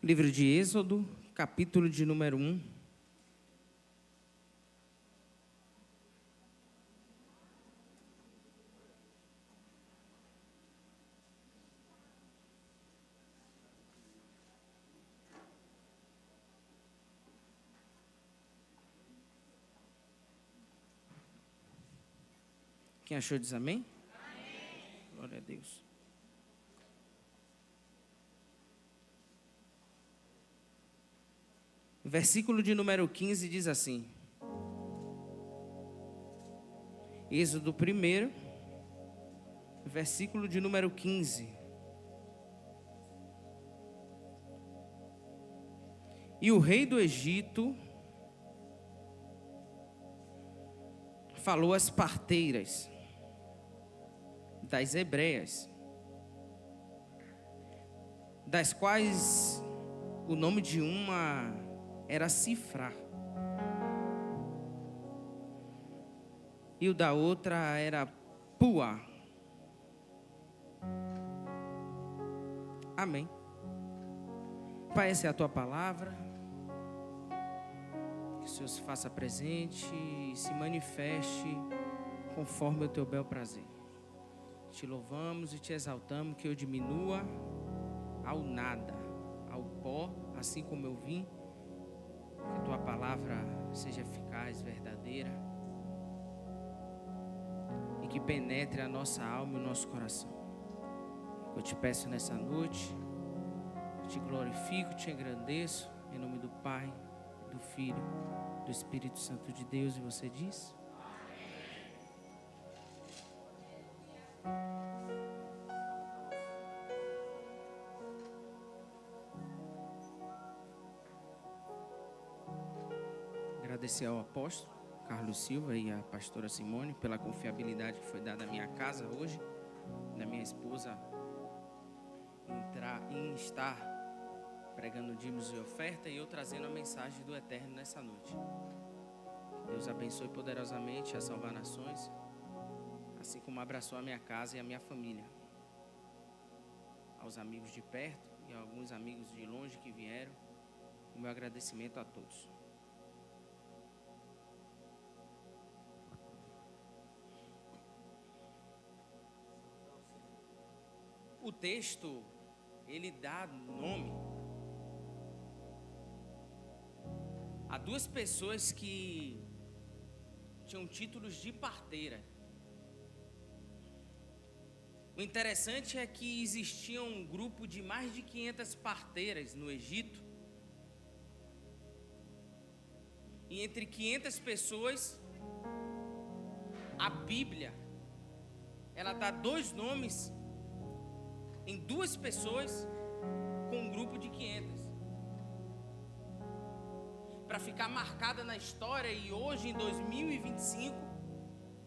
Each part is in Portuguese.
Livro de Êxodo, capítulo de número 1. Quem achou diz amém? Amém. Glória a Deus. Versículo de número 15 diz assim. Êxodo 1, versículo de número 15. E o rei do Egito falou às parteiras das hebreias, das quais o nome de uma era Cifra, e o da outra era Pua. Amém. Pai, essa é a tua palavra. Que o Senhor se faça presente e se manifeste conforme o teu bel prazer. Te louvamos e te exaltamos, que eu diminua ao nada, ao pó, assim como eu vim. Que a tua palavra seja eficaz, verdadeira, e que penetre a nossa alma e o nosso coração. Eu te peço nessa noite, te glorifico, te engrandeço, em nome do Pai, do Filho, do Espírito Santo de Deus. E você diz? Agradecer ao apóstolo Carlos Silva e à pastora Simone pela confiabilidade que foi dada à minha casa hoje, da minha esposa em estar pregando dízimos e oferta, e eu trazendo a mensagem do Eterno nessa noite. Deus abençoe poderosamente a salvar nações, assim como abraçou a minha casa e a minha família. Aos amigos de perto e a alguns amigos de longe que vieram, o meu agradecimento a todos. O texto, ele dá nome a duas pessoas que tinham títulos de parteira. O interessante é que existia um grupo de mais de 500 parteiras no Egito. E entre 500 pessoas, a Bíblia, ela dá dois nomes em duas pessoas com um grupo de 500. Para ficar marcada na história, e hoje em 2025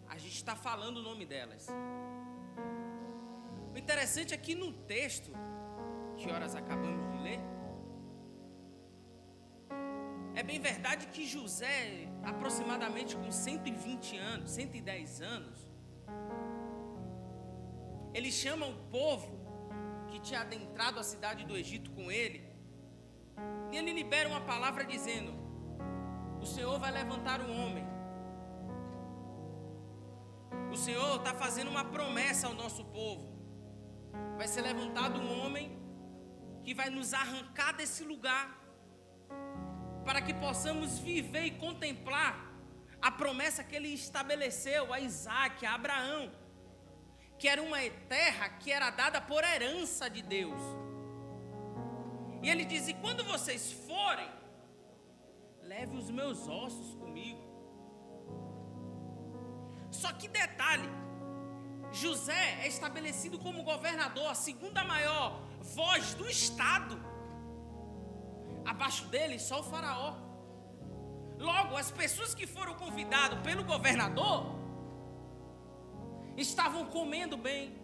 a gente está falando o nome delas. O interessante é que no texto que horas acabamos de ler, é bem verdade que José, aproximadamente com 120 anos, 110 anos, ele chama o povo que tinha adentrado a cidade do Egito com ele, e ele libera uma palavra dizendo: o Senhor vai levantar um homem. O Senhor está fazendo uma promessa ao nosso povo. Vai ser levantado um homem que vai nos arrancar desse lugar, para que possamos viver e contemplar a promessa que ele estabeleceu a Isaac, a Abraão, que era uma terra que era dada por herança de Deus. E ele diz: e quando vocês forem, leve os meus ossos comigo. Só que detalhe, José é estabelecido como governador, a segunda maior voz do estado. Abaixo dele só o faraó. Logo, as pessoas que foram convidadas pelo governador estavam comendo bem,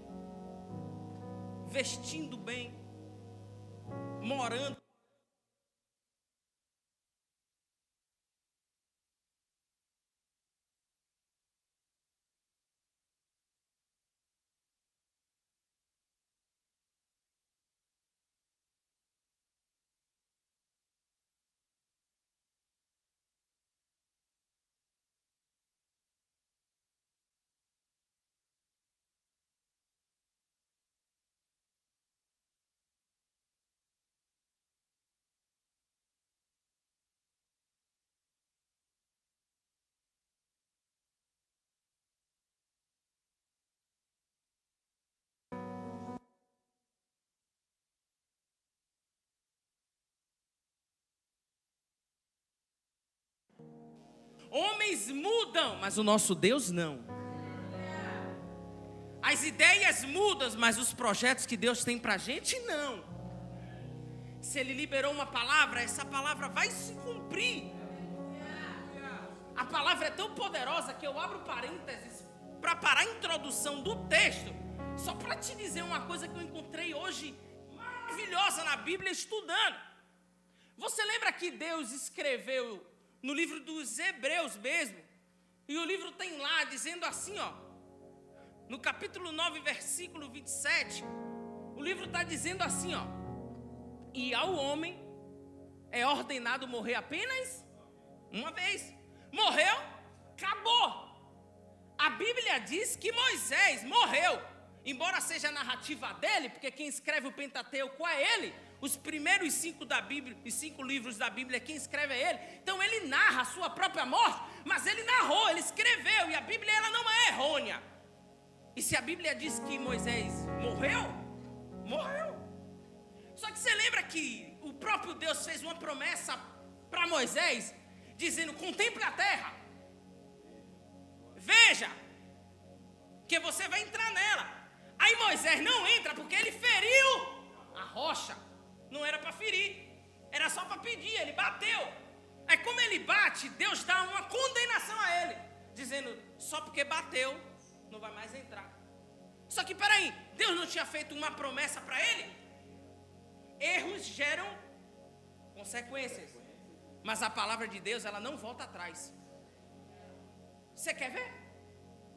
vestindo bem, morando Homens mudam, mas o nosso Deus não. As ideias mudam, mas os projetos que Deus tem pra gente, não. Se Ele liberou uma palavra, essa palavra vai se cumprir. A palavra é tão poderosa que eu abro parênteses para parar a introdução do texto, só para te dizer uma coisa que eu encontrei hoje maravilhosa na Bíblia estudando. Você lembra que Deus escreveu no livro dos Hebreus mesmo, e o livro tem lá dizendo assim, ó, no capítulo 9, versículo 27, o livro está dizendo assim, ó: e ao homem é ordenado morrer apenas uma vez. Morreu, acabou. A Bíblia diz que Moisés morreu, embora seja a narrativa dele, porque quem escreve o Pentateuco é ele. Os primeiros 5 da Bíblia, os 5 livros da Bíblia, quem escreve é ele. Então ele narra a sua própria morte, mas ele narrou, ele escreveu, e a Bíblia ela não é errônea. E se a Bíblia diz que Moisés morreu, morreu. Só que você lembra que o próprio Deus fez uma promessa para Moisés, dizendo: contemple a terra, veja, que você vai entrar nela. Aí Moisés não entra porque ele feriu a rocha. Não era para ferir, era só para pedir, ele bateu. Aí como ele bate, Deus dá uma condenação a ele, dizendo: só porque bateu, não vai mais entrar. Só que peraí, Deus não tinha feito uma promessa para ele? Erros geram consequências, mas a palavra de Deus, ela não volta atrás. Você quer ver?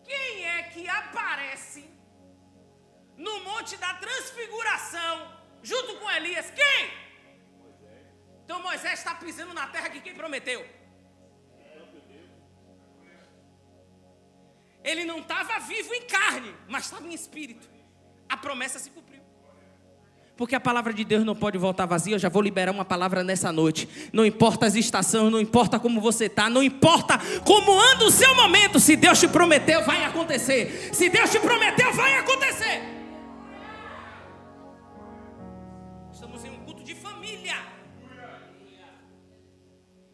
Quem é que aparece no Monte da Transfiguração junto com Elias? Quem? Então Moisés está pisando na terra que quem prometeu? Ele não estava vivo em carne, mas estava em espírito. A promessa se cumpriu. Porque a palavra de Deus não pode voltar vazia. Eu já vou liberar uma palavra nessa noite. Não importa as estações, não importa como você está, não importa como anda o seu momento. Se Deus te prometeu, vai acontecer. Se Deus te prometeu, vai acontecer. Estamos em um culto de família.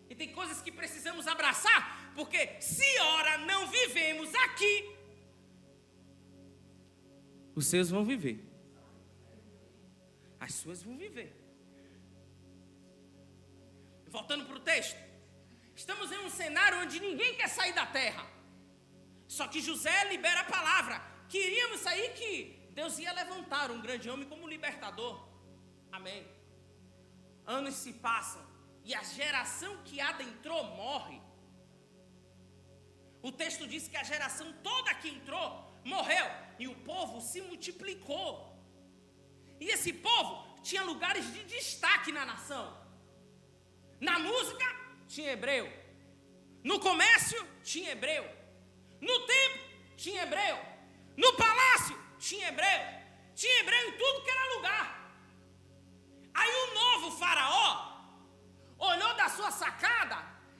E tem coisas que precisamos abraçar, porque se ora não vivemos aqui, os seus vão viver. As suas vão viver. Voltando para o texto, estamos em um cenário onde ninguém quer sair da terra. Só que José libera a palavra. Queríamos sair, que Deus ia levantar um grande homem como libertador. Amém. Anos se passam e a geração que adentrou morre. O texto diz que a geração toda que entrou morreu e o povo se multiplicou. E esse povo tinha lugares de destaque na nação. Na música, tinha hebreu. No comércio, tinha hebreu. No templo, tinha hebreu. No palácio, tinha hebreu. Tinha hebreu em tudo que era lugar. Aí o novo faraó olhou da sua sacada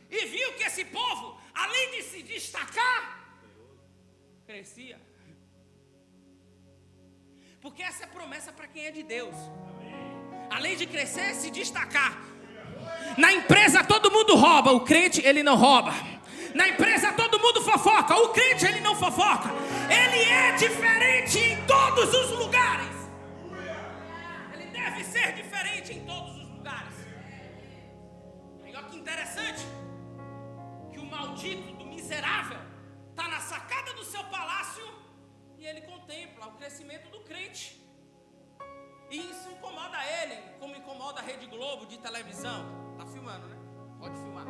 e viu que esse povo, além de se destacar, crescia. Porque essa é promessa para quem é de Deus. Além de crescer, se destacar. Na empresa todo mundo rouba, o crente ele não rouba. Na empresa todo mundo fofoca, o crente ele não fofoca. Ele é diferente em todos os lugares. Ele deve ser diferente em todos os lugares. E olha que interessante, que o maldito do miserável está na sacada do seu palácio e ele contempla o crescimento do crente. E isso incomoda ele, como incomoda a Rede Globo de televisão. Tá filmando, né? Pode filmar.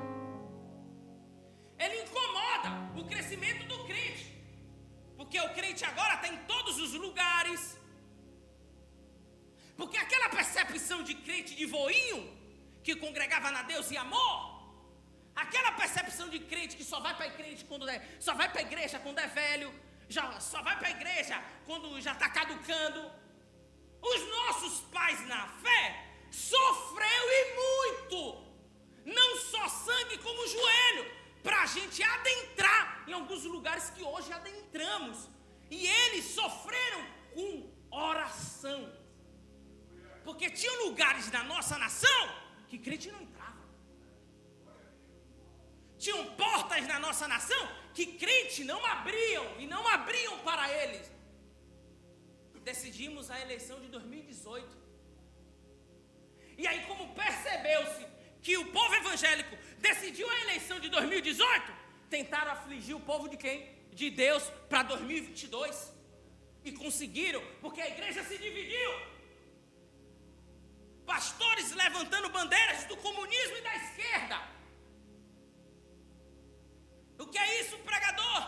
Ele incomoda o crescimento do crente, porque o crente agora está em todos os lugares. Porque aquela percepção de crente de voinho, que congregava na Deus e amor, aquela percepção de crente que só vai para a igreja só vai para a igreja quando é velho, só vai para a igreja quando já está caducando. Os nossos pais na fé sofreu e muito, não só sangue como joelho, para a gente adentrar em alguns lugares que hoje adentramos. E eles sofreram com oração, porque tinha lugares na nossa nação que crente não entrava. Tinham portas na nossa nação que crentes não abriam e não abriam para eles. Decidimos a eleição de 2018. E aí, como percebeu-se que o povo evangélico decidiu a eleição de 2018, tentaram afligir o povo de quem? De Deus para 2022. E conseguiram, porque a igreja se dividiu. Pastores levantando bandeiras do comunismo e da esquerda. O que é isso, pregador?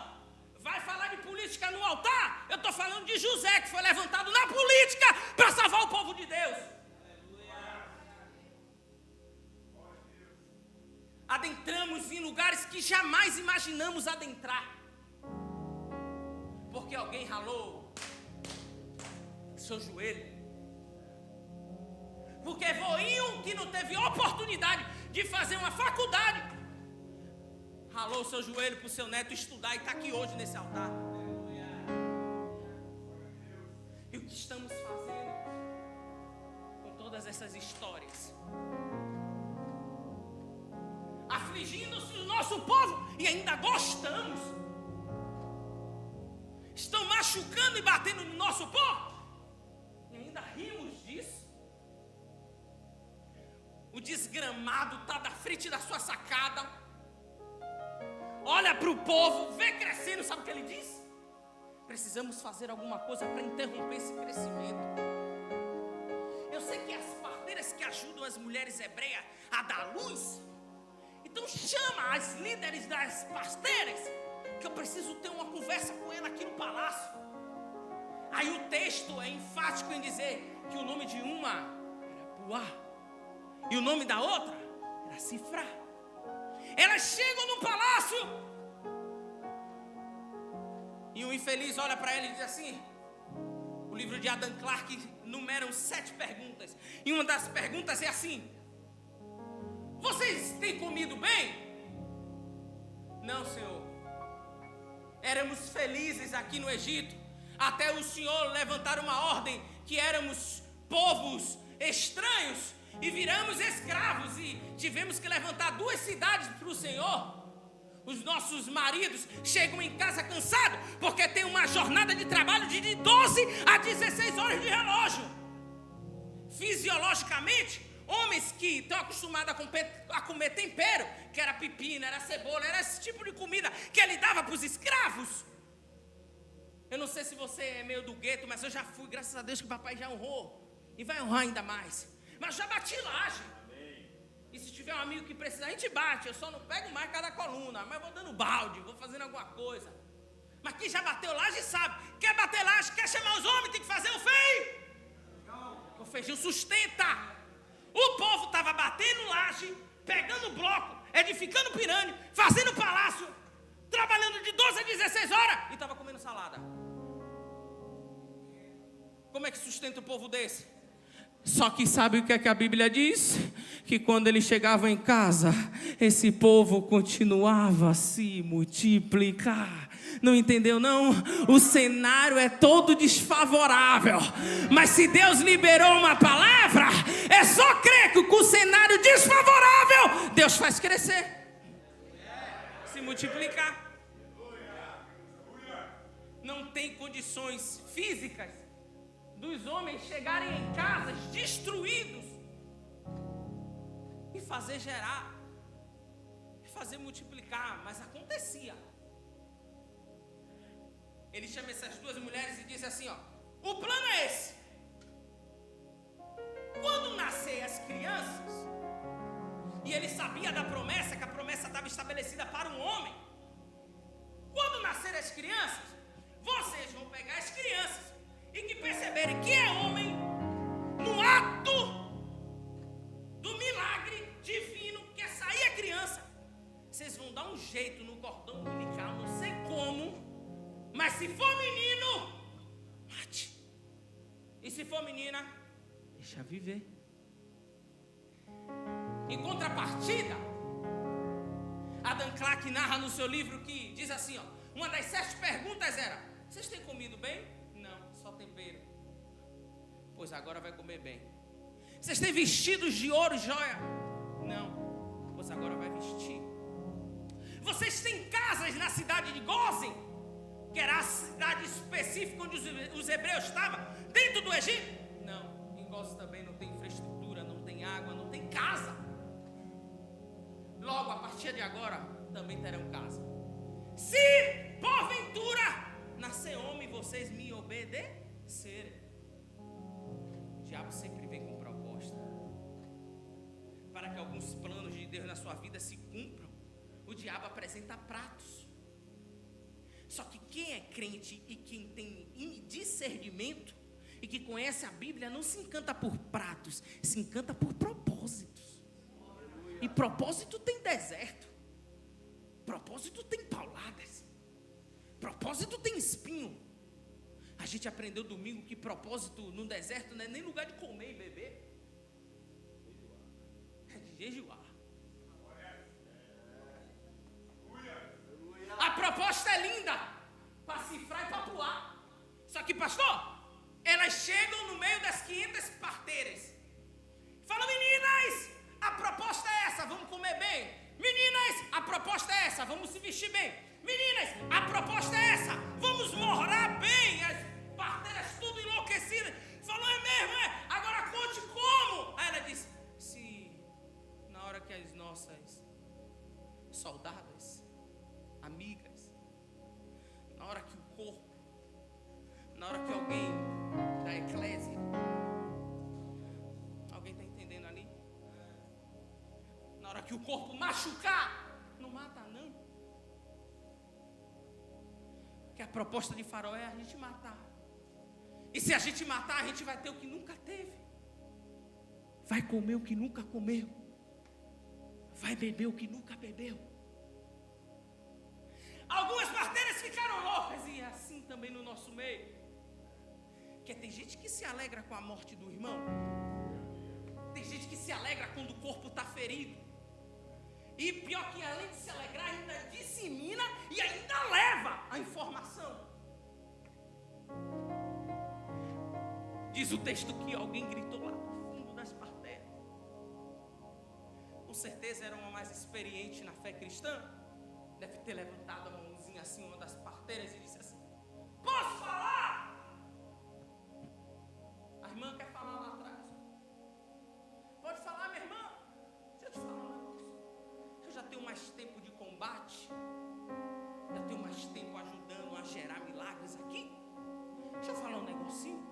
Vai falar de política no altar? Eu estou falando de José, que foi levantado na política para salvar o povo de Deus. Adentramos em lugares que jamais imaginamos adentrar, porque alguém ralou seu joelho, porque voinho que não teve oportunidade de fazer uma faculdade, ralou seu joelho para o seu neto estudar e está aqui hoje nesse altar. E o que estamos fazendo com todas essas histórias? Afligindo-se do nosso povo e ainda gostamos. Estão machucando e batendo no nosso povo e ainda rimos disso. O desgramado está da frente da sua sacada, olha para o povo, vê crescendo, sabe o que ele diz? Precisamos fazer alguma coisa para interromper esse crescimento. Eu sei que as parteiras que ajudam as mulheres hebreias a dar luz, então chama as líderes das pasteiras, que eu preciso ter uma conversa com ela aqui no palácio. Aí o texto é enfático em dizer que o nome de uma era Puá e o nome da outra era Cifrá. Elas chegam no palácio e o infeliz olha para ela e diz assim, o livro de Adam Clarke numera 7 perguntas, e uma das perguntas é assim: vocês têm comido bem? Não, Senhor. Éramos felizes aqui no Egito, até o Senhor levantar uma ordem que éramos povos estranhos e viramos escravos e tivemos que levantar 2 cidades para o Senhor. Os nossos maridos chegam em casa cansados porque tem uma jornada de trabalho de 12 a 16 horas de relógio. Fisiologicamente, homens que estão acostumados a comer tempero, que era pepino, era cebola, era esse tipo de comida que ele dava para os escravos. Eu não sei se você é meio do gueto, mas eu já fui, graças a Deus que o papai já honrou. E vai honrar ainda mais. Mas já bati laje. E se tiver um amigo que precisa, a gente bate. Eu só não pego mais cada coluna, mas vou dando balde, vou fazendo alguma coisa. Mas quem já bateu laje sabe. Quer bater laje, quer chamar os homens, tem que fazer o feijão. O feijão sustenta. O povo estava batendo laje, pegando bloco, edificando pirâmide, fazendo palácio, trabalhando de 12 a 16 horas e estava comendo salada. Como é que sustenta o povo desse? Só que sabe o que é que a Bíblia diz? Que quando eles chegavam em casa, esse povo continuava a se multiplicar. Não entendeu não? O cenário é todo desfavorável, mas se Deus liberou uma palavra, é só crer que com o cenário desfavorável Deus faz crescer, se multiplicar. Não tem condições físicas dos homens chegarem em casas destruídos e fazer gerar, e fazer multiplicar, mas acontecia. Ele chama essas 2 mulheres e diz assim, ó: o plano é esse. Quando nascer as crianças, e ele sabia da promessa, que a promessa estava estabelecida para um homem. Quando nascer as crianças, vocês vão pegar as crianças e que perceberem que é homem, no ato do milagre divino, que é sair a criança, vocês vão dar um jeito no cordão umbilical, não sei como, mas se for menino, mate. E se for menina, deixa viver. Em contrapartida, Adam Clarke narra no seu livro que diz assim, ó, uma das 7 perguntas era: vocês têm comido bem? Não, só tempero. Pois agora vai comer bem. Vocês têm vestidos de ouro e joia? Não, pois agora vai vestir. Vocês têm casas na cidade de Gósen, que era a cidade específica onde os hebreus estavam, dentro do Egito? Não, em Gósen também não tem infraestrutura, não tem água, não tem casa. Logo, a partir de agora, também terão casa. Se porventura nascer homem, vocês me obedecerem. O diabo sempre vem com proposta para que alguns planos de Deus na sua vida se cumpram. O diabo apresenta pratos. Só que quem é crente e quem tem discernimento e que conhece a Bíblia não se encanta por pratos, se encanta por propósitos. E propósito tem deserto, propósito tem pauladas, propósito tem espinho. A gente aprendeu domingo que propósito no deserto não é nem lugar de comer e beber, é de jejuar. A proposta é linda para cifrar e papuar. Só que, pastor, elas chegam no meio das 500 parteiras. Falam: meninas, a proposta é essa, vamos comer bem. Meninas, a proposta é essa, vamos se vestir bem. Meninas, a proposta é essa, vamos morar bem. As parteiras tudo enlouquecidas. Falou: é mesmo, é? Agora conte como. Aí ela disse: se na hora que as nossas soldadas, amigas, na hora que o corpo, na hora que alguém da eclésia, alguém está entendendo ali? Na hora que o corpo machucar, não mata não. Porque a proposta de Faraó é a gente matar. E se a gente matar, a gente vai ter o que nunca teve, vai comer o que nunca comeu, vai beber o que nunca bebeu. Algumas parteiras ficaram loucas, e é assim também no nosso meio. Porque tem gente que se alegra com a morte do irmão, tem gente que se alegra quando o corpo está ferido, e pior que além de se alegrar, ainda dissemina e ainda leva a informação. Diz o texto que alguém gritou lá no fundo das parteiras. Com certeza era uma mais experiente na fé cristã. Deve ter levantado a mãozinha assim, uma das parteiras, e disse assim: posso falar? A irmã quer falar lá atrás. Pode falar, minha irmã. Deixa eu te falar um negócio. Eu já tenho mais tempo de combate, já tenho mais tempo ajudando a gerar milagres aqui. Deixa eu falar um negocinho.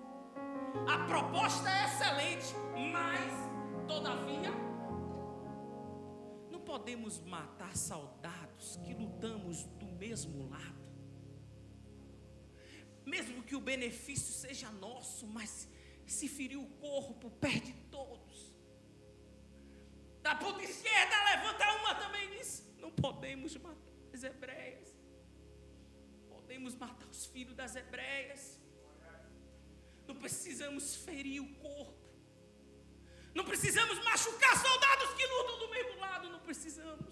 A proposta é excelente, mas todavia não podemos matar soldados que lutamos do mesmo lado. Mesmo que o benefício seja nosso, mas se ferir o corpo, perde todos. Da ponta esquerda levanta uma também e diz: não podemos matar as hebreias, podemos matar os filhos das hebreias. Não precisamos ferir o corpo, não precisamos machucar soldados que lutam do mesmo lado, não precisamos.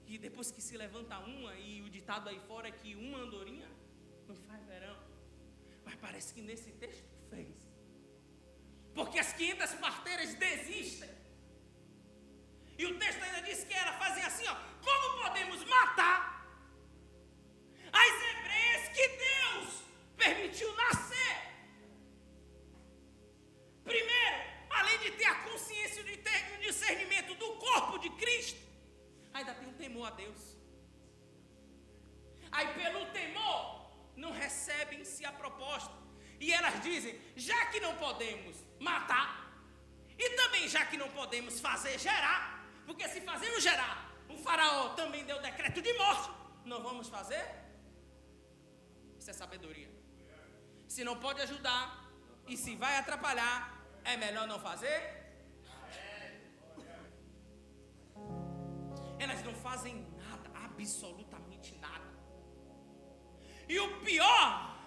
E depois que se levanta uma, e o ditado aí fora é que uma andorinha não faz verão, mas parece que nesse texto fez, porque as 500 parteiras desistem, e o texto ainda diz que elas fazem assim, ó: como podemos matar as hebreias que Deus permitiu nascer? Primeiro, além de ter a consciência de ter o discernimento do corpo de Cristo, ainda tem um temor a Deus. Aí pelo temor não recebem-se a proposta, e elas dizem: já que não podemos matar, e também já que não podemos fazer gerar, porque se fazendo gerar, o faraó também deu decreto de morte, não vamos fazer. Isso é sabedoria. Se não pode ajudar e se vai atrapalhar, é melhor não fazer. Elas não fazem nada, absolutamente nada. E o pior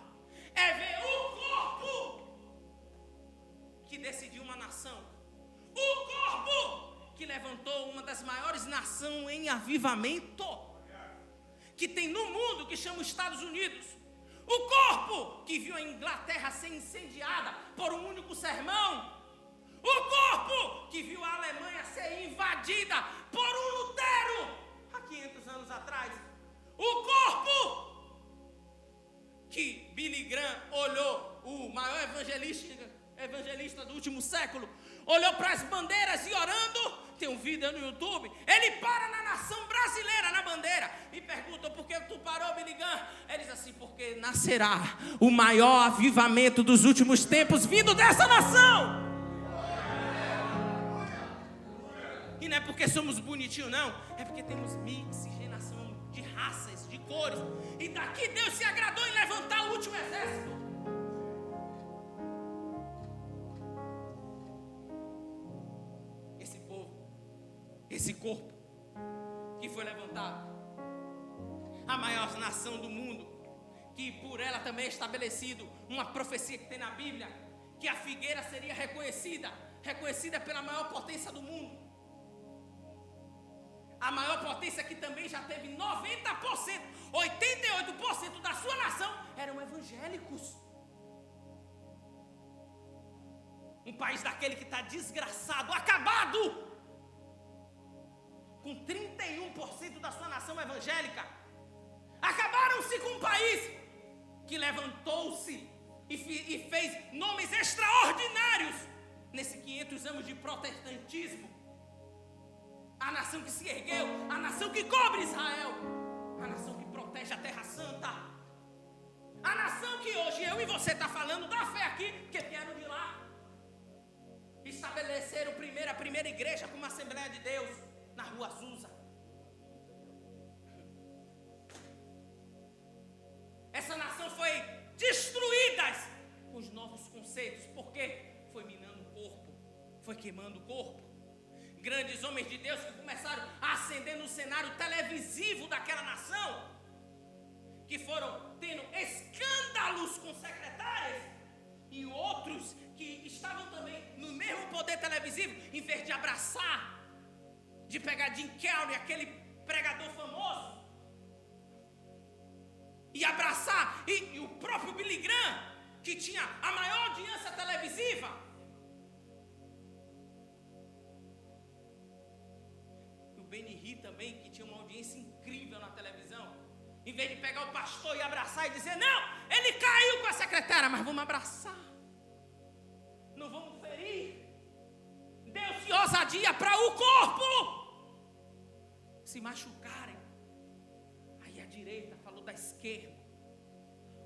é ver o corpo que decidiu uma nação, o corpo que levantou uma das maiores nações em avivamento que tem no mundo, que chama os Estados Unidos. O corpo que viu a Inglaterra ser incendiada por um único sermão. O corpo que viu a Alemanha ser invadida por um Lutero há 500 anos atrás. O corpo que Billy Graham olhou, o maior evangelista do último século, olhou para as bandeiras e orando. Tem um vídeo no YouTube. Ele para na nação brasileira, na bandeira, e pergunta: por que tu parou, Billy Graham? Ele diz assim: porque nascerá o maior avivamento dos últimos tempos vindo dessa nação. E não é porque somos bonitinhos, não. É porque temos miscigenação de raças, de cores. E daqui Deus se agradou em levantar o último exército. Esse povo, esse corpo que foi levantado, a maior nação do mundo, que por ela também é estabelecido uma profecia que tem na Bíblia, que a figueira seria reconhecida pela maior potência do mundo. A maior potência que também já teve 90%, 88% da sua nação eram evangélicos. Um país daquele que está desgraçado, acabado, com 31% da sua nação evangélica. Acabaram-se com um país que levantou-se e fez nomes extraordinários nesses 500 anos de protestantismo. A nação que se ergueu, a nação que cobre Israel, a nação que protege a Terra Santa, a nação que hoje eu e você está falando da fé aqui, porque vieram de lá. Estabeleceram a primeira igreja como Assembleia de Deus na Rua Azusa. Essa nação foi destruída com os novos conceitos. Por quê? Foi minando o corpo, foi queimando o corpo. Grandes homens de Deus que começaram a ascender no cenário televisivo daquela nação, que foram tendo escândalos com secretárias, e outros que estavam também no mesmo poder televisivo, em vez de abraçar, de pegar Jim Carrey, aquele pregador famoso, e abraçar, e o próprio Billy Graham, que tinha a maior audiência televisiva. Benny também, que tinha uma audiência incrível na televisão, em vez de pegar o pastor e abraçar e dizer: não, ele caiu com a secretária, mas vamos abraçar, não vamos ferir. Deu-se ousadia para o corpo se machucarem. Aí a direita falou da esquerda,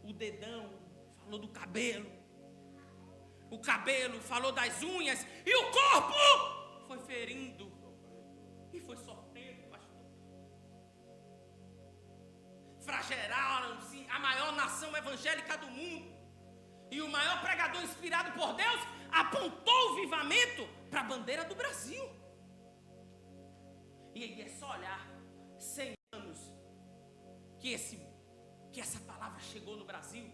o dedão falou do cabelo, o cabelo falou das unhas, e o corpo foi ferindo. E foi sofrendo, pastor. Flagelaram-se a maior nação evangélica do mundo. E o maior pregador inspirado por Deus apontou o avivamento para a bandeira do Brasil. E aí é só olhar 100 anos que essa palavra chegou no Brasil.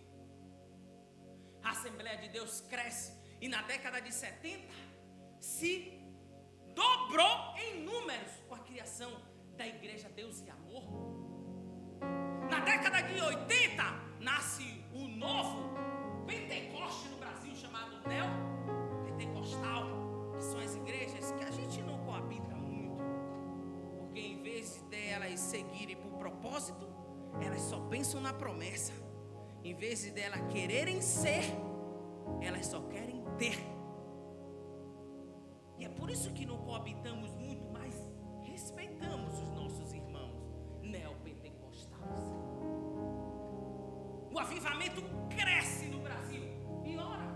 A Assembleia de Deus cresce. E na década de 70 se dobrou em números com a criação da Igreja Deus e Amor. Na década de 80 nasce o novo Pentecoste no Brasil, chamado Neopentecostal, que são as igrejas que a gente não coabita muito, porque em vez delas seguirem por propósito, elas só pensam na promessa. Em vez delas quererem ser, elas só querem ter. E é por isso que não coabitamos muito, mas respeitamos os nossos irmãos neopentecostais. O avivamento cresce no Brasil. E ora,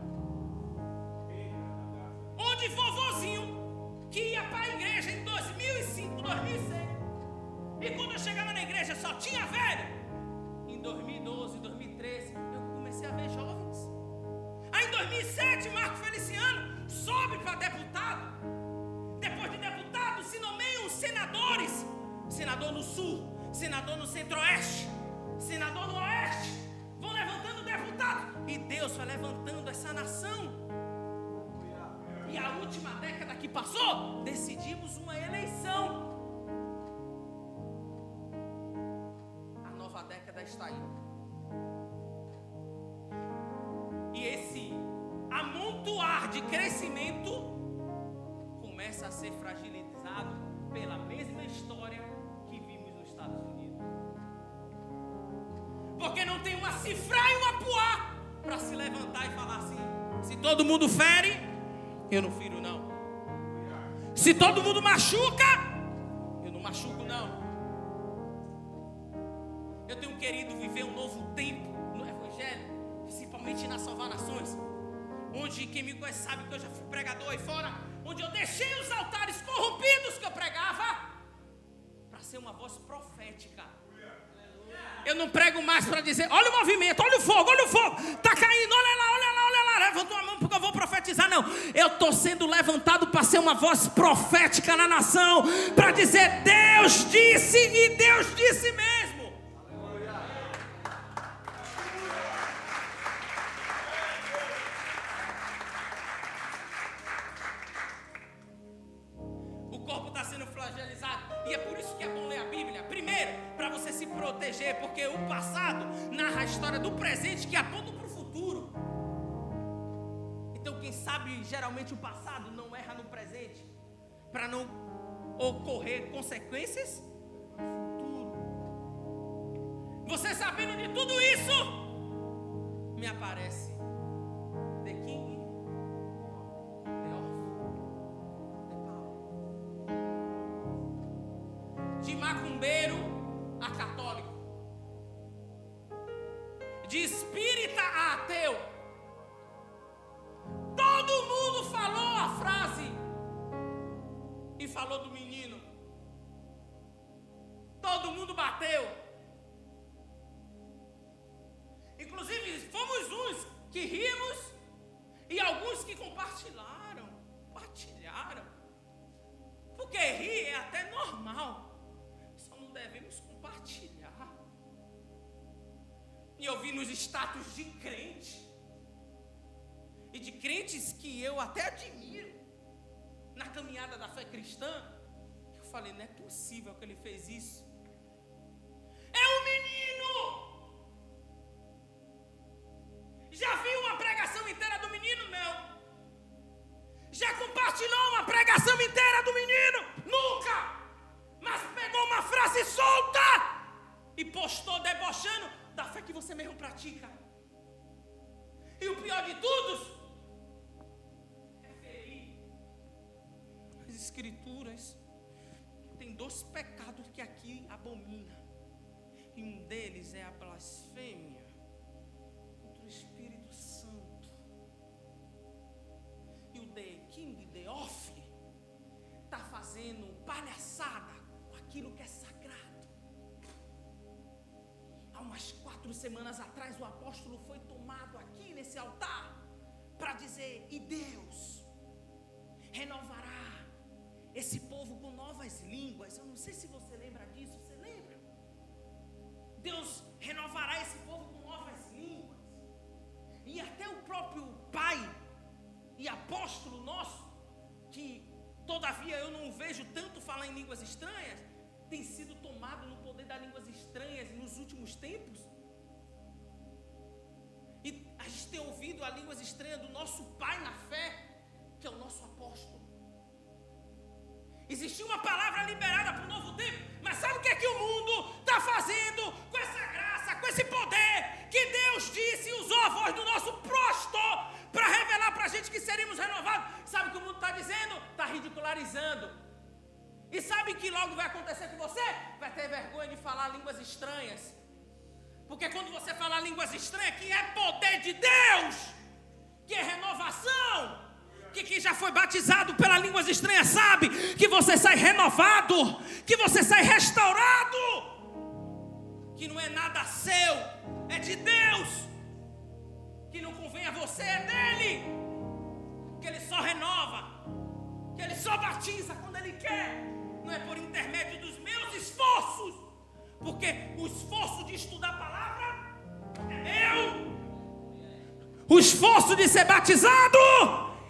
onde vovozinho que ia para a igreja em 2005, 2006, e quando eu chegava na igreja só tinha velho. Em 2012, 2013 eu comecei a ver jovens. Aí em 2007 Marco Feliciano sobe para deputado. Depois de deputado se nomeiam senadores. Senador no sul, senador no centro-oeste, senador no oeste. Vão levantando deputados. E Deus vai levantando essa nação. E a última década que passou, decidimos uma eleição. A nova década está aí. E esse amontoar de crescimento ser fragilizado pela mesma história que vimos nos Estados Unidos. Porque não tem uma cifra e uma poá para se levantar e falar assim: se todo mundo fere, eu não firo não. Se todo mundo machuca, eu não machuco não. Eu tenho querido viver um novo tempo no Evangelho, principalmente na Salvar Nações, onde quem me conhece sabe que eu já fui pregador aí fora, onde eu deixei os altares corrompidos que eu pregava para ser uma voz profética. Eu não prego mais para dizer: olha o movimento, olha o fogo, está caindo, olha lá, levanta uma mão porque eu vou profetizar. Não, eu estou sendo levantado para ser uma voz profética na nação, para dizer: Deus disse e Deus disse mesmo. O corpo está sendo flagelizado, e é por isso que é bom ler a Bíblia. Primeiro, para você se proteger, porque o passado narra a história do presente que aponta para o futuro. Então quem sabe geralmente o passado não erra no presente, para não ocorrer consequências no futuro. Você sabendo de tudo isso, me aparece The King, The Orphan, The Power. De macumbeiro a católico, de espírita a ateu, todo mundo falou a frase e falou do menino. Todo mundo bateu. Inclusive fomos uns que rimos e alguns que compartilharam. Porque rir é até normal, só não devemos compartilhar. E eu vi nos status de crente, e de crentes que eu até admiro na caminhada da fé cristã, eu falei: não é possível que ele fez isso. É um menino. Já viu uma pregação inteira do menino? Não. Já compartilhou uma pregação inteira do menino? Nunca. Mas pegou uma frase solta e postou debochando da fé que você mesmo pratica. E o pior de tudo é ferir as escrituras. Tem 2 pecados que aqui abomina, e um deles é a blasfêmia contra o Espírito Santo. E o The King, The Orphan, está fazendo palhaçada com aquilo que é sagrado. Há umas 4 semanas atrás, o apóstolo foi tomado aqui nesse altar para dizer: e Deus renovará esse povo com novas línguas. Eu não sei se você lembra disso. Você lembra? Deus renovará esse povo com novas línguas. E até o próprio Pai e apóstolo nosso, que todavia eu não vejo tanto falar em línguas estranhas, tem sido tomado no poder das línguas estranhas nos últimos tempos. E a gente tem ouvido a línguas estranhas do nosso pai na fé, que é o nosso apóstolo. Existiu uma palavra liberada para o novo tempo, mas sabe o que é que o mundo está fazendo com essa graça, com esse poder que Deus disse e usou a voz do nosso pastor para revelar para a gente que seríamos renovados? Sabe o que o mundo está dizendo? Está ridicularizando. E sabe que logo vai acontecer com você? Vai ter vergonha de falar línguas estranhas. Porque quando você falar línguas estranhas, que é poder de Deus, que é renovação, que já foi batizado pelas línguas estranhas, sabe que você sai renovado, que você sai restaurado, que não é nada seu, é de Deus, que não convém a você, é dele, que ele só renova, que ele só batiza quando ele quer, não é por intermédio dos meus esforços, porque o esforço de estudar a palavra é meu, o esforço de ser batizado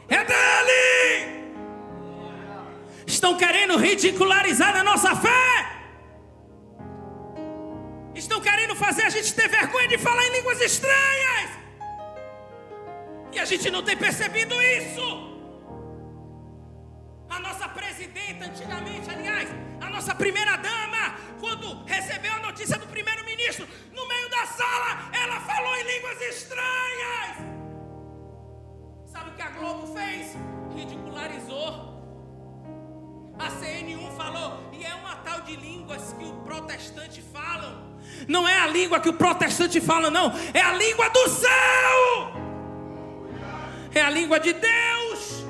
é dele. Estão querendo ridicularizar a nossa fé. Estão querendo fazer a gente ter vergonha de falar em línguas estranhas. E a gente não tem percebido isso. A nossa presidente diferente antigamente. Aliás, a nossa primeira dama, quando recebeu a notícia do primeiro-ministro, no meio da sala, ela falou em línguas estranhas. Sabe o que a Globo fez? Ridicularizou. A CN1 falou, e é uma tal de línguas que o protestante falam. Não é a língua que o protestante fala, não. É a língua do céu. É a língua de Deus.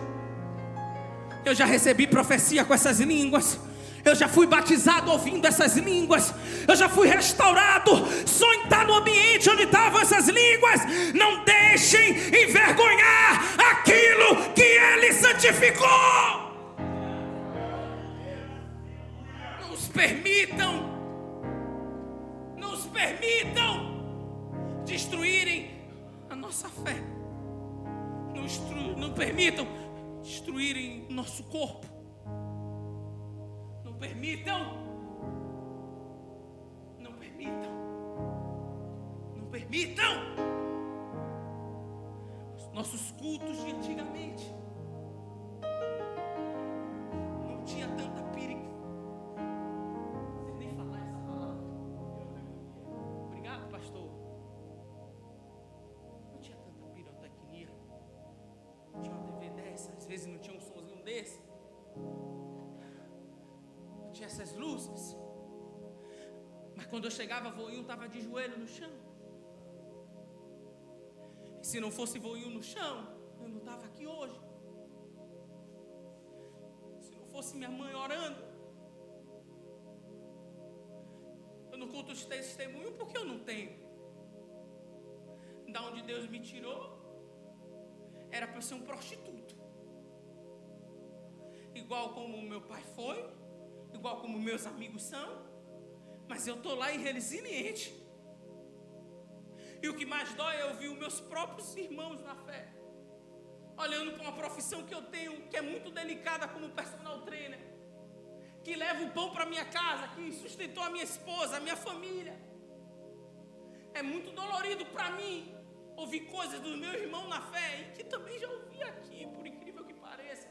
Eu já recebi profecia com essas línguas. Eu já fui batizado ouvindo essas línguas. Eu já fui restaurado só em estar no ambiente onde estavam essas línguas. Não deixem envergonhar aquilo que Ele santificou. Não os permitam destruírem a nossa fé. Não permitam destruírem nosso corpo. Não permitam. Os nossos cultos de antigamente não tinha tanta perigo. Não sei nem falar essa palavra. Obrigado, pastor. Não tinha tanta pirotecnia. Não tinha uma TV dessa, às vezes não tinha um somzinho desse. Não tinha essas luzes. Mas quando eu chegava, voinho estava de joelho no chão. E se não fosse voinho no chão, eu não estava aqui hoje. Se não fosse minha mãe orando, eu não conto os testemunhos porque eu não tenho. Da onde Deus me tirou, era para eu ser um prostituto. Igual como meu pai foi, igual como meus amigos são. Mas eu estou lá irresiliente. E o que mais dói é ouvir os meus próprios irmãos na fé olhando para uma profissão que eu tenho, que é muito delicada, como personal trainer, que leva o pão para minha casa, que sustentou a minha esposa, a minha família. É muito dolorido para mim ouvir coisas dos meus irmãos na fé, e que também já ouvi aqui, por incrível que pareça,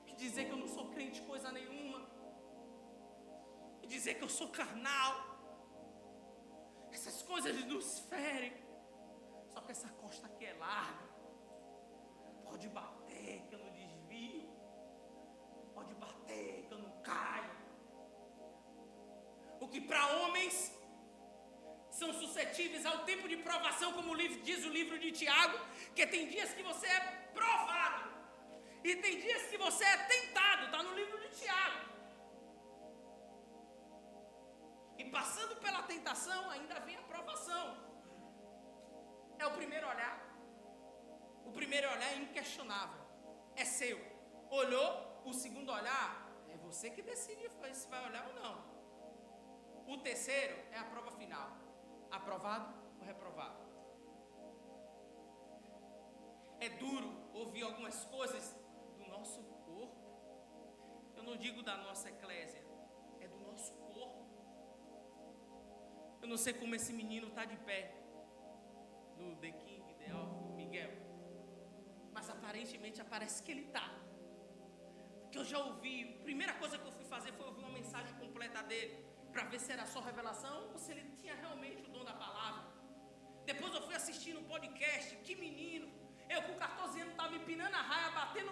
que dizer que eu não sou crente coisa nenhuma, e dizer que eu sou carnal. Essas coisas nos ferem. Só que essa costa aqui é larga. Pode bater que eu não desvio. Pode bater que eu não caio. O que para homens são suscetíveis ao tempo de provação, como diz o livro de Tiago, que tem dias que você é provado e tem dias que você é tentado. Está no livro de Tiago. E passando pela tentação, ainda vem a provação. É o primeiro olhar. O primeiro olhar é inquestionável. É seu. Olhou, o segundo olhar, é você que decide se vai olhar ou não. O terceiro é a prova final. Aprovado ou reprovado. É duro ouvir algumas coisas do nosso corpo. Eu não digo da nossa eclésia, é do nosso corpo. Eu não sei como esse menino está de pé no The King, The Alpha, Miguel, mas aparentemente parece que ele está. Porque eu já ouvi, a primeira coisa que eu fui fazer foi ouvir uma mensagem completa dele, para ver se era só revelação ou se ele tinha realmente o dom da palavra. Depois eu fui assistir no podcast, que menino. Eu com 14 anos estava empinando a raia, batendo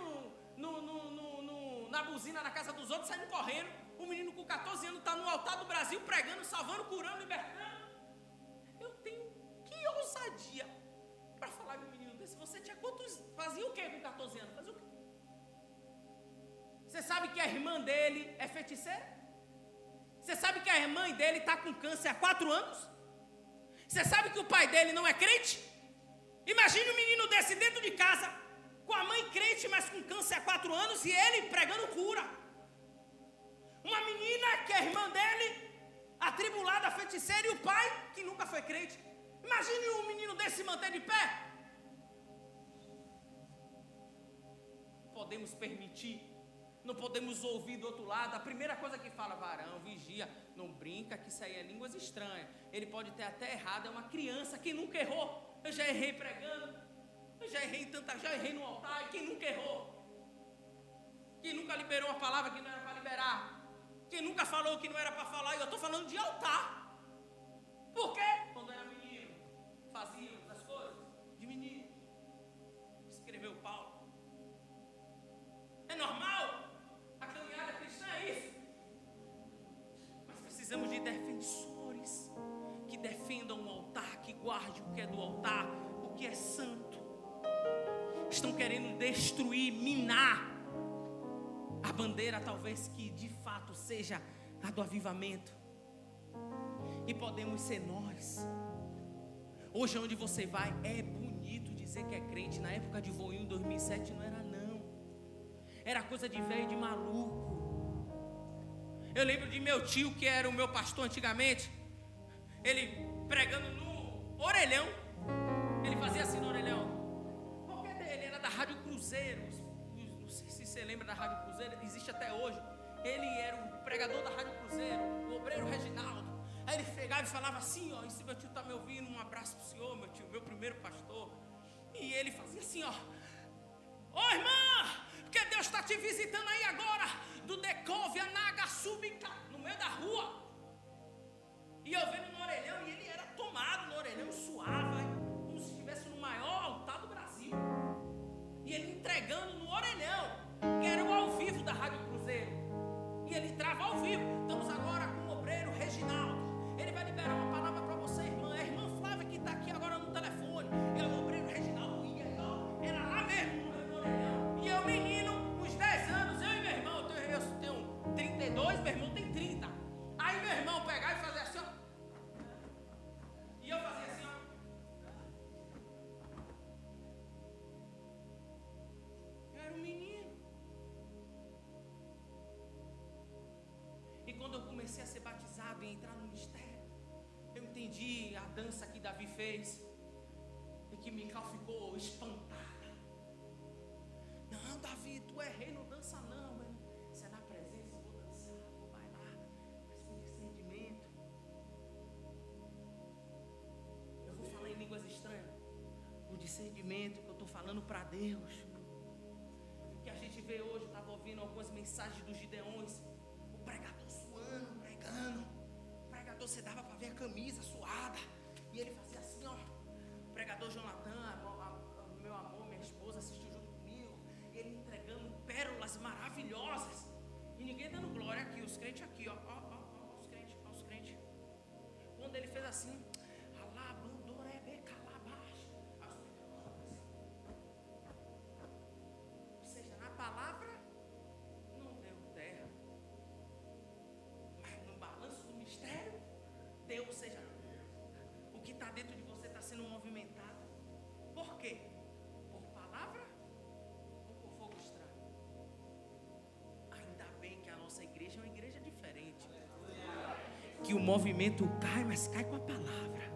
na buzina na casa dos outros, saindo correndo. O menino com 14 anos está no altar do Brasil pregando, salvando, curando, libertando. Eu tenho que ousadia para falar de um menino desse. Você tinha quantos? Fazia o quê com 14 anos? Fazia o quê? Você sabe que a irmã dele é feiticeira? Você sabe que a mãe dele está com câncer há 4 anos? Você sabe que o pai dele não é crente? Imagine um menino desse dentro de casa, com a mãe crente, mas com câncer há 4 anos, e ele pregando cura. Uma menina que é irmã dele, atribulada, feiticeira, e o pai que nunca foi crente. Imagine um menino desse se manter de pé. Podemos permitir. Não podemos ouvir do outro lado. A primeira coisa que fala, varão, vigia, não brinca que isso aí é línguas estranhas. Ele pode ter até errado, é uma criança. Quem nunca errou? Eu já errei pregando, eu já errei no altar. Quem nunca errou? Quem nunca liberou uma palavra que não era para liberar? Quem nunca falou que não era para falar? E eu estou falando de altar. Por quê? Quando era menino, fazíamos as coisas de menino. Escreveu Paulo. É normal? A caminhada cristã é isso. Mas precisamos de defensores que defendam o altar, que guardem o que é do altar, o que é santo. Estão querendo destruir, minar a bandeira, talvez que de fato seja a do avivamento. E podemos ser nós. Hoje onde você vai, é bonito dizer que é crente. Na época de Voinho, em 2007, não era não. Era coisa de velho, de maluco. Eu lembro de meu tio, que era o meu pastor antigamente. Ele pregando no orelhão. Ele fazia assim no orelhão. Qualquer dele, era da Rádio Cruzeiro. Não sei se você lembra da Rádio Cruzeiro, existe até hoje. Ele era o pregador da Rádio Cruzeiro, o obreiro Reginaldo. Aí ele chegava e falava assim, ó, e se meu tio está me ouvindo, um abraço pro senhor, meu tio, meu primeiro pastor. E ele fazia assim, ó: ô irmã, porque Deus está te visitando aí agora, do Decove, Anaga, Subica, no meio da rua. E eu vendo no orelhão, e ele era tomado no orelhão, suava, como se estivesse no maior altar do Brasil. E ele entregando no orelhão, que era o ao vivo da Rádio Cruzeiro. E ele trava ao vivo. Estamos agora com o obreiro Reginaldo. Ele vai liberar uma palavra para você, irmã. É a irmã Flávia que está aqui agora no telefone. E o obreiro Reginaldo ia, ó, era lá mesmo, no orelhão. E eu, menino, uns 10 anos, eu e meu irmão, eu tenho 32, meu irmão tem 30. Aí meu irmão pegava e fazia assim, ó. E eu fazia assim, ó. Eu era um menino. E quando eu comecei a ser batizado e entrar no ministério, eu entendi a dança que Davi fez. E que Mical ficou espantada. Não, Davi, tu é rei, não dança não, meu irmão. Você é na presença, eu vou dançar, vai lá, mas com discernimento. Eu vou falar em línguas estranhas. O discernimento que eu estou falando para Deus. O que a gente vê hoje, eu estava ouvindo algumas mensagens dos Gideões. O pregador suando, pregando. O pregador, você dava para ver a camisa suada. E ele fazia assim, ó. O pregador Jonathan, meu amor, minha esposa, assistiu junto comigo. E ele entregando pérolas maravilhosas. E ninguém dando glória aqui. Os crentes aqui, ó. Os crentes, ó, os crentes. Quando ele fez assim, ou seja, na palavra não deu terra. Mas no balanço do mistério, deu, ou seja, o que está dentro de você está sendo movimentado. Por quê? Por palavra ou por fogo estranho? Ainda bem que a nossa igreja é uma igreja diferente. Que o movimento cai, mas cai com a palavra.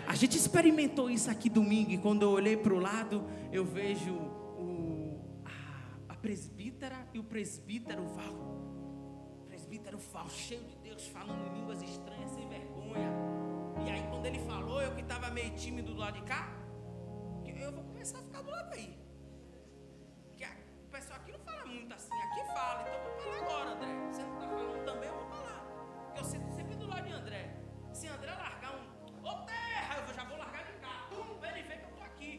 A gente experimentou isso aqui domingo. E quando eu olhei para o lado, eu vejo a presbítera e o presbítero Val. O presbítero Val, cheio de Deus, falando em línguas estranhas, sem vergonha. E aí quando ele falou, eu que estava meio tímido do lado de cá, eu vou começar a ficar do lado aí. Porque o pessoal aqui não fala muito assim, aqui fala. Então eu vou falar agora, André. Você não está falando também, eu vou falar. Porque eu sinto sempre do lado de André. Se André largar ô terra, eu já vou largar de cá. Pra ele ver que eu estou aqui.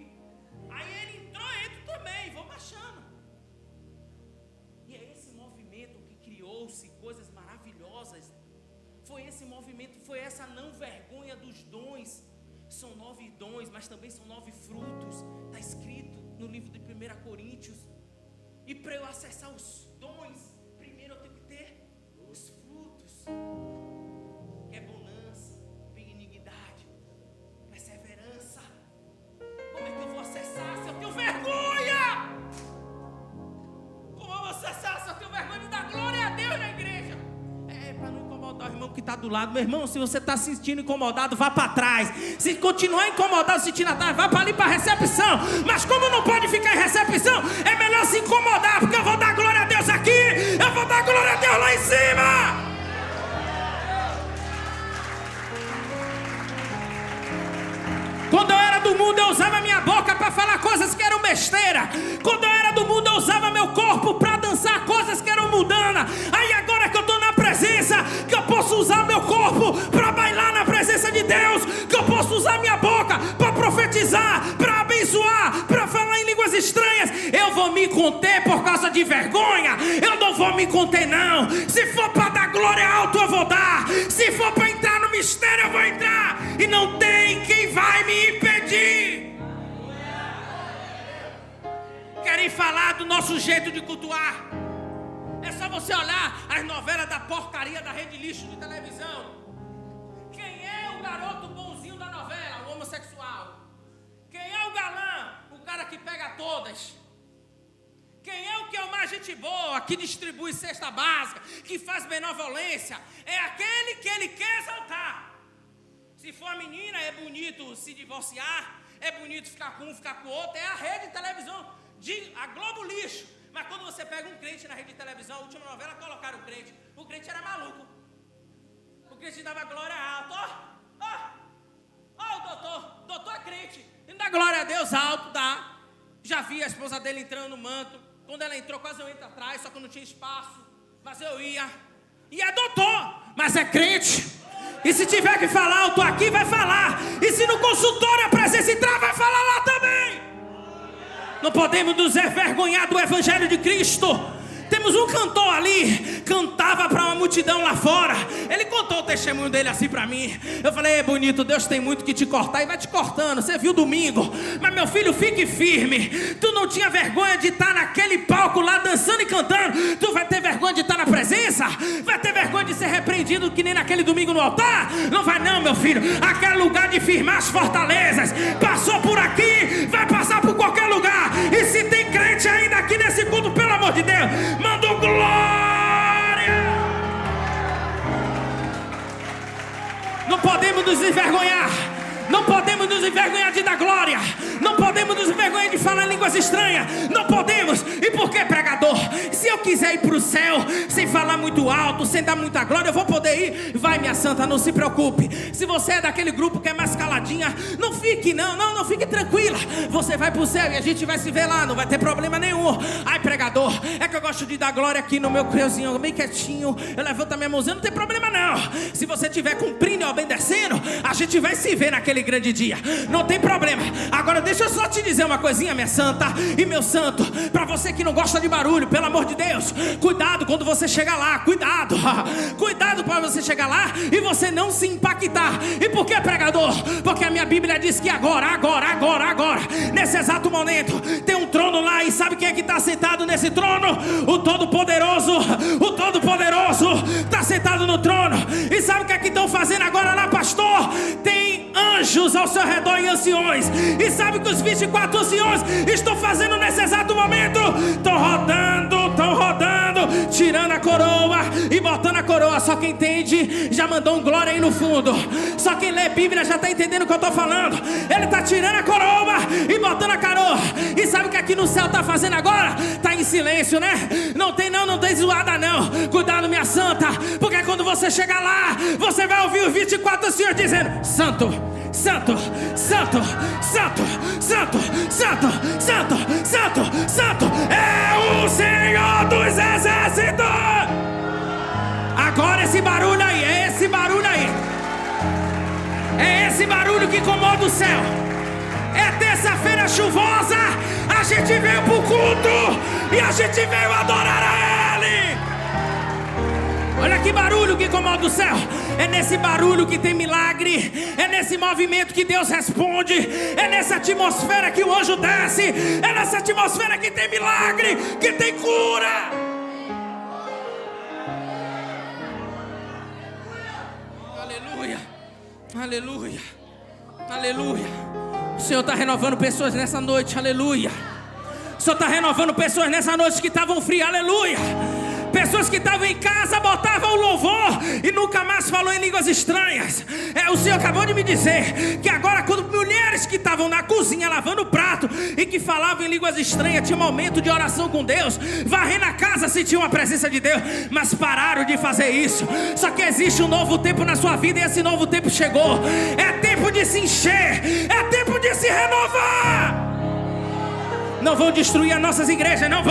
Aí ele entrou, eu entro também, vou marchando. E é esse movimento que criou-se coisas maravilhosas. Foi esse movimento, foi essa não vergonha dos dons. São 9 dons, mas também são 9 frutos. Está escrito no livro de 1 Coríntios. E para eu acessar os dons, primeiro eu tenho que ter os frutos. Que é bonança, benignidade, perseverança. Como é que eu vou acessar se eu tenho vergonha? Como eu vou acessar se eu tenho vergonha de dar glória a Deus na igreja? É para não incomodar o irmão que está do lado. Meu irmão, se você está se sentindo incomodado, vá para trás. Se continuar incomodado, se sentindo atrás, vá para ali para a recepção. Mas como não pode ficar em recepção, é melhor se incomodar, porque eu vou dar glória a Deus aqui, eu vou dar glória a Deus lá em cima. Quando eu era do mundo, eu usava minha boca para falar coisas que eram besteira. Quando eu era do mundo, eu usava meu corpo para dançar alcançar coisas que eram mundanas. Aí agora que eu estou na presença, que eu posso usar meu corpo para bailar na presença de Deus, que eu posso usar minha boca para profetizar, para abençoar, para falar em línguas estranhas, eu vou me conter por causa de vergonha? Eu não vou me conter não. Se for para dar glória alto, eu vou dar. Se for para entrar no mistério, eu vou entrar. E não tem quem vai me impedir. Querem falar do nosso jeito de cultuar? É só você olhar as novelas da porcaria da rede lixo de televisão. Quem é o garoto bonzinho da novela? O homossexual. Quem é o galã? O cara que pega todas. Quem é o que é o mais gente boa, que distribui cesta básica, que faz benevolência? É aquele que ele quer exaltar. Se for a menina, é bonito se divorciar, é bonito ficar com um, ficar com o outro. É a rede de televisão, a Globo lixo. Mas quando você pega um crente na rede de televisão, a última novela colocaram o crente era maluco. O crente dava glória alto. O doutor é crente. Ele dá glória a Deus alto, dá. Já vi a esposa dele entrando no manto. Quando ela entrou, quase eu entro atrás, só que não tinha espaço. Mas eu ia. E é doutor, mas é crente. E se tiver que falar, eu tô aqui, vai falar. E se no consultório a presença entrar, vai falar lá também. Não podemos nos envergonhar do Evangelho de Cristo. Temos um cantor ali, cantava para uma multidão lá fora. Ele contou o testemunho dele assim para mim. Eu falei, é bonito, Deus tem muito que te cortar. E vai te cortando, você viu domingo. Mas meu filho, fique firme. Tu não tinha vergonha de estar naquele palco lá dançando e cantando. Tu vai ter vergonha de estar na presença? Vai ter vergonha de ser repreendido que nem naquele domingo no altar? Não vai não, meu filho. Aquele lugar de firmar as fortalezas. Passou por aqui, vai passar por qualquer lugar. E se tem crente ainda aqui nesse culto, pelo amor de Deus, manda glória! Não podemos nos envergonhar. Não podemos nos envergonhar de dar glória. Não podemos nos envergonhar de falar línguas estranhas. Não podemos. E por que, pregador? Se eu quiser ir para o céu sem falar muito alto, sem dar muita glória, eu vou poder ir? Vai, minha santa, não se preocupe. Se você é daquele grupo que é mais caladinha, não fique, não fique tranquila. Você vai para o céu e a gente vai se ver lá, não vai ter problema nenhum. Ai, pregador, é que eu gosto de dar glória aqui no meu creuzinho, bem quietinho. Eu levanto a minha mãozinha, não tem problema não. Se você estiver cumprindo e obedecendo, a gente vai se ver naquele grande dia, não tem problema. Agora deixa eu só te dizer uma coisinha, minha santa e meu santo, para você que não gosta de barulho, pelo amor de Deus, cuidado quando você chegar lá, cuidado para você chegar lá e você não se impactar. E por que, pregador? Porque a minha Bíblia diz que agora, nesse exato momento, tem um trono lá, e sabe quem é que está sentado nesse trono? O Todo-Poderoso está sentado no trono. E sabe o que é que estão fazendo agora lá, pastor? Tem anjos ao seu redor e anciões. E sabe o que os 24 anciões estão fazendo nesse exato momento? Estão rodando, tirando a coroa e botando a coroa. Só quem entende já mandou um glória aí no fundo. Só quem lê Bíblia já está entendendo o que eu estou falando. Ele está tirando a coroa e botando a coroa. E sabe o que aqui no céu está fazendo agora? Está em silêncio, né? Não tem zoada não. Cuidado, minha santa, porque quando você chegar lá, você vai ouvir os 24 anciões dizendo: Santo, Santo, Santo, Santo, Santo, Santo, Santo, Santo, Santo é o Senhor dos Exércitos. Agora esse barulho aí, é esse barulho aí. É esse barulho que incomoda o céu. É terça-feira chuvosa, a gente veio pro culto e a gente veio adorar a Ele. Olha que barulho que incomoda o céu. É nesse barulho que tem milagre. É nesse movimento que Deus responde. É nessa atmosfera que o anjo desce. É nessa atmosfera que tem milagre, que tem cura. Aleluia, aleluia, aleluia. O Senhor está renovando pessoas nessa noite, aleluia. O Senhor está renovando pessoas nessa noite que estavam frias, aleluia. Pessoas que estavam em casa, botavam o louvor e nunca mais falou em línguas estranhas. O Senhor acabou de me dizer que agora, quando mulheres que estavam na cozinha lavando o prato e que falavam em línguas estranhas, tinha um momento de oração com Deus, varrendo a casa, sentiam a presença de Deus, mas pararam de fazer isso. Só que existe um novo tempo na sua vida e esse novo tempo chegou. É tempo de se encher, é tempo de se renovar. Não vão destruir as nossas igrejas, não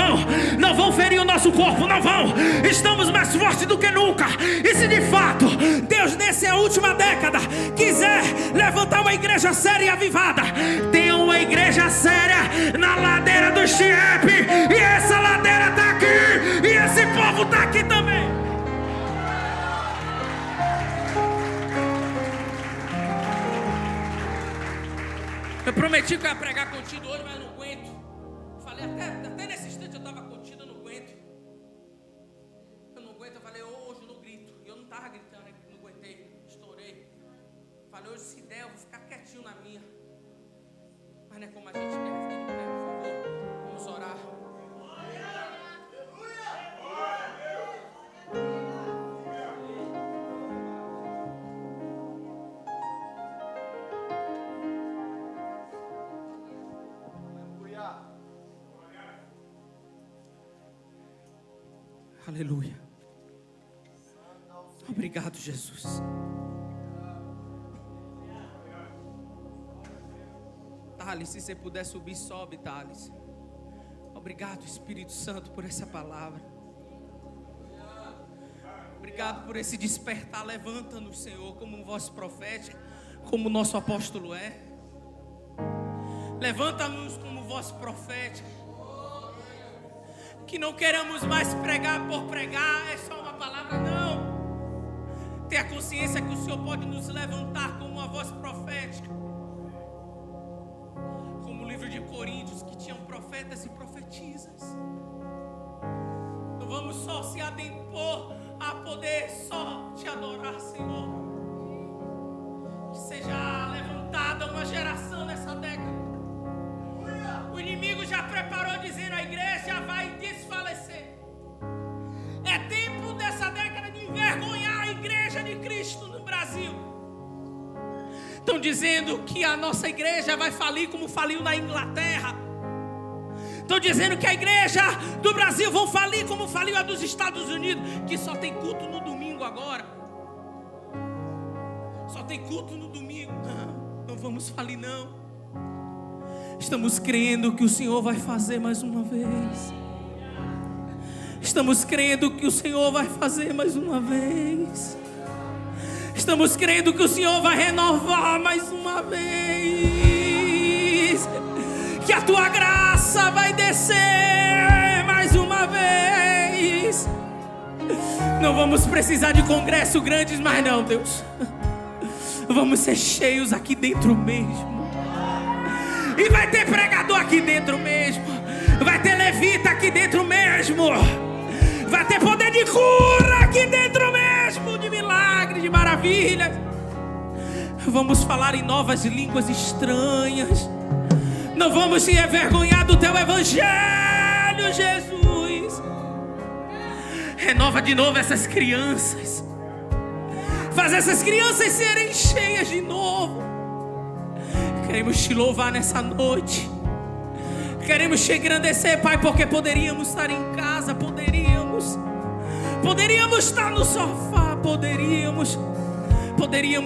vão ferir o nosso corpo, não vão. Estamos mais fortes do que nunca. E se de fato Deus nessa última década quiser levantar uma igreja séria e avivada, tem uma igreja séria na ladeira do Chiep, e essa ladeira está aqui, e esse povo está aqui também. Eu prometi que eu ia pregar contido hoje, mas não aguento. Falei, até nesse instante eu estava contido, eu não aguento. Eu falei, hoje eu não grito. E eu não estava gritando, não aguentei, estourei. Falei, hoje se der eu vou ficar quietinho na minha. Mas não é como a gente quer, ficar de pé, por favor. Vamos orar. Aleluia. Obrigado, Jesus. Thales, se você puder subir, sobe, Thales. Obrigado, Espírito Santo, por essa palavra. Obrigado por esse despertar. Levanta-nos, Senhor, como voz profética, como nosso apóstolo é. Levanta-nos como voz profética. Que não queremos mais pregar por pregar, é só uma palavra, não. Ter a consciência que o Senhor pode nos levantar como uma voz profética. Como o livro de Coríntios, que tinham profetas e profetisas. Não vamos só se adempor a poder só te adorar, Senhor. Que seja levantada uma geração nessa década. O inimigo já preparou dizendo: a igreja vai desfalecer. É tempo dessa década de envergonhar a igreja de Cristo no Brasil. Estão dizendo que a nossa igreja vai falir como faliu na Inglaterra. Estão dizendo que a igreja do Brasil vai falir como faliu a dos Estados Unidos, que só tem culto no domingo agora. Só tem culto no domingo. Não vamos falir, não. Estamos crendo que o Senhor vai fazer mais uma vez. Estamos crendo que o Senhor vai fazer mais uma vez. Estamos crendo que o Senhor vai renovar mais uma vez. Que a tua graça vai descer mais uma vez. Não vamos precisar de congresso grandes mais não, Deus. Vamos ser cheios aqui dentro mesmo. E vai ter pregador aqui dentro mesmo. Vai ter levita aqui dentro mesmo. Vai ter poder de cura aqui dentro mesmo. De milagre, de maravilhas. Vamos falar em novas línguas estranhas. Não vamos se envergonhar do teu evangelho, Jesus. Renova de novo essas crianças. Faz essas crianças serem cheias de novo. Queremos te louvar nessa noite. Queremos te engrandecer, Pai, porque poderíamos estar em casa, poderíamos estar no sofá, poderíamos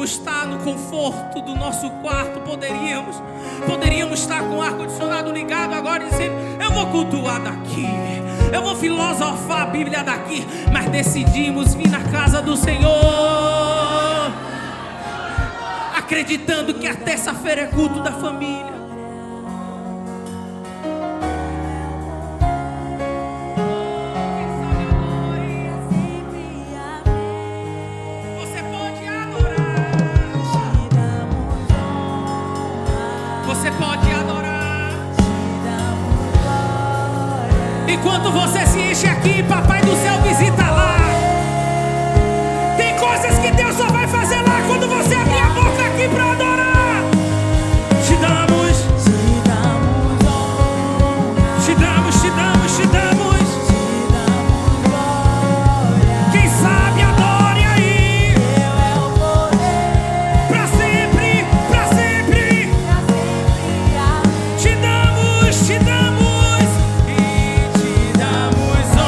estar no conforto do nosso quarto, poderíamos estar com o ar-condicionado ligado agora dizendo: eu vou cultuar daqui, eu vou filosofar a Bíblia daqui, mas decidimos vir na casa do Senhor, acreditando que a terça-feira é culto da família. Você pode adorar. Você pode adorar. Enquanto você se enche aqui, Papai do Céu visita lá. Tem coisas que Deus só vai fazer lá quando você abrir a boca aqui para adorar. Te damos, te damos, te damos, te damos. Quem sabe adore aí. Pra sempre, pra sempre. Te damos, te damos. E te damos, ó.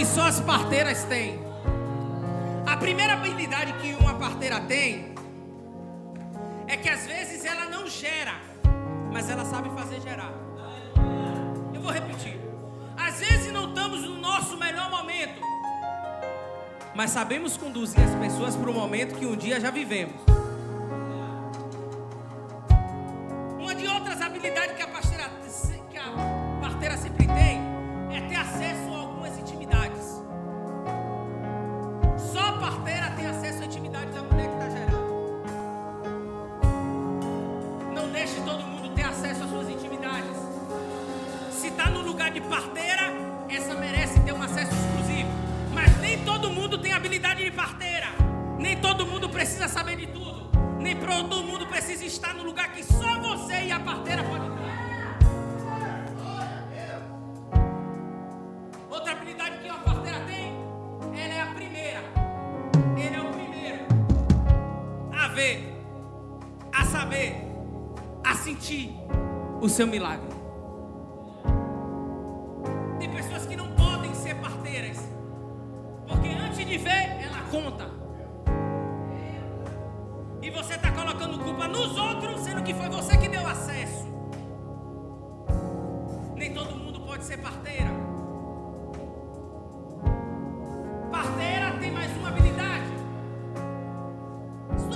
que só as parteiras têm. A primeira habilidade que uma parteira tem é que às vezes ela não gera, mas ela sabe fazer gerar. Eu vou repetir. Às vezes não estamos no nosso melhor momento, mas sabemos conduzir as pessoas para o momento que um dia já vivemos. Uma de outras habilidades que a parteira sempre tem é ter acesso a algumas intimidades. Só a parteira tem acesso à intimidade da mulher que está gerando. Não deixe todo mundo ter acesso às suas intimidades. Se está no lugar de parteira, essa merece ter um acesso exclusivo. Mas nem todo mundo tem habilidade de parteira. Nem todo mundo precisa saber de tudo. Nem todo mundo precisa estar no lugar que só você e a parteira podem estar. Outra habilidade que uma parteira tem, ela é a primeira. Ele é o primeiro a ver, a saber, a sentir o seu milagre. Tem pessoas que não podem ser parteiras, porque antes de ver, ela conta. E você está colocando culpa nos outros, sendo que foi você que deu acesso. Nem todo mundo pode ser parteira. Parteira tem mais uma habilidade.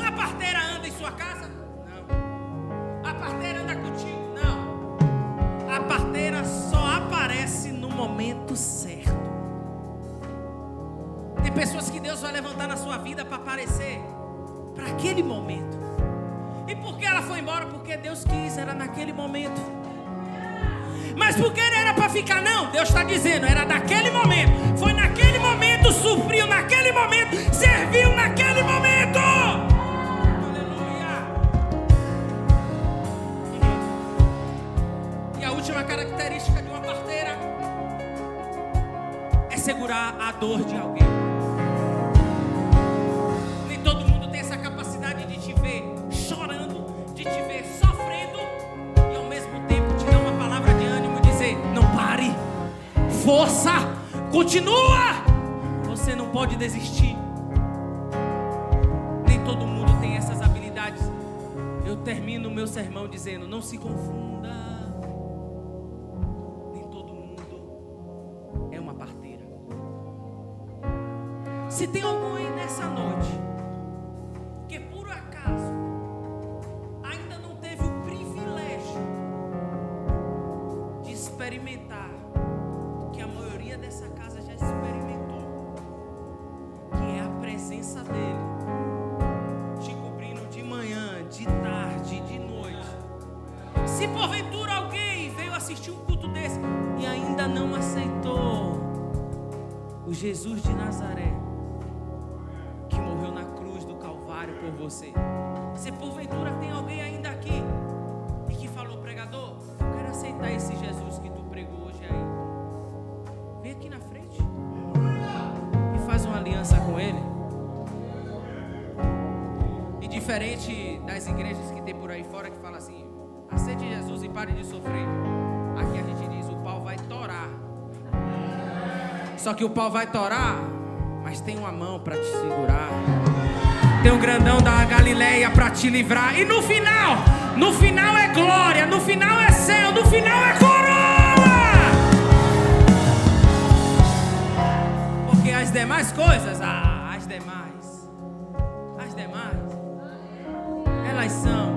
A parteira anda em sua casa? Não. A parteira anda contigo? Não. A parteira só aparece no momento certo. Tem pessoas que Deus vai levantar na sua vida para aparecer para aquele momento. E por que ela foi embora? Porque Deus quis, era naquele momento. Mas por que não era para ficar? Não, Deus está dizendo, era naquele momento. Foi naquele momento, supriu naquele momento, serviu naquele momento. Aleluia. E a última característica de uma parteira é segurar a dor de alguém. Nem todo mundo tem essa capacidade de te ver chorando, de te ver sofrendo e ao mesmo tempo te dar uma palavra de ânimo e dizer: não pare, força, continua, você não pode desistir. Nem todo mundo tem essas habilidades. Eu termino o meu sermão dizendo: não se confunda, nem todo mundo é uma parteira. Se tem algum aí nessa noite que por acaso ainda não teve o privilégio de experimentar que a maioria dessa casa já experimentou, que é a presença dele te cobrindo de manhã, de tarde, de noite. Se porventura alguém veio assistir um culto desse e ainda não aceitou o Jesus de Nazaré, que morreu na cruz do Calvário por você. Se porventura tem alguém ainda aqui e que falou: pregador, eu quero aceitar esse Jesus que tu pregou hoje aí, vem aqui na frente e faz uma aliança com ele. E diferente das igrejas que tem por aí fora que fala assim: aceite Jesus e pare de sofrer, aqui a gente diz: o pau vai torar. Só que o pau vai torar, mas tem uma mão para te segurar. Tem um grandão da Galileia para te livrar. E no final é glória, no final é céu, no final é coroa. Porque as demais coisas, as demais, elas são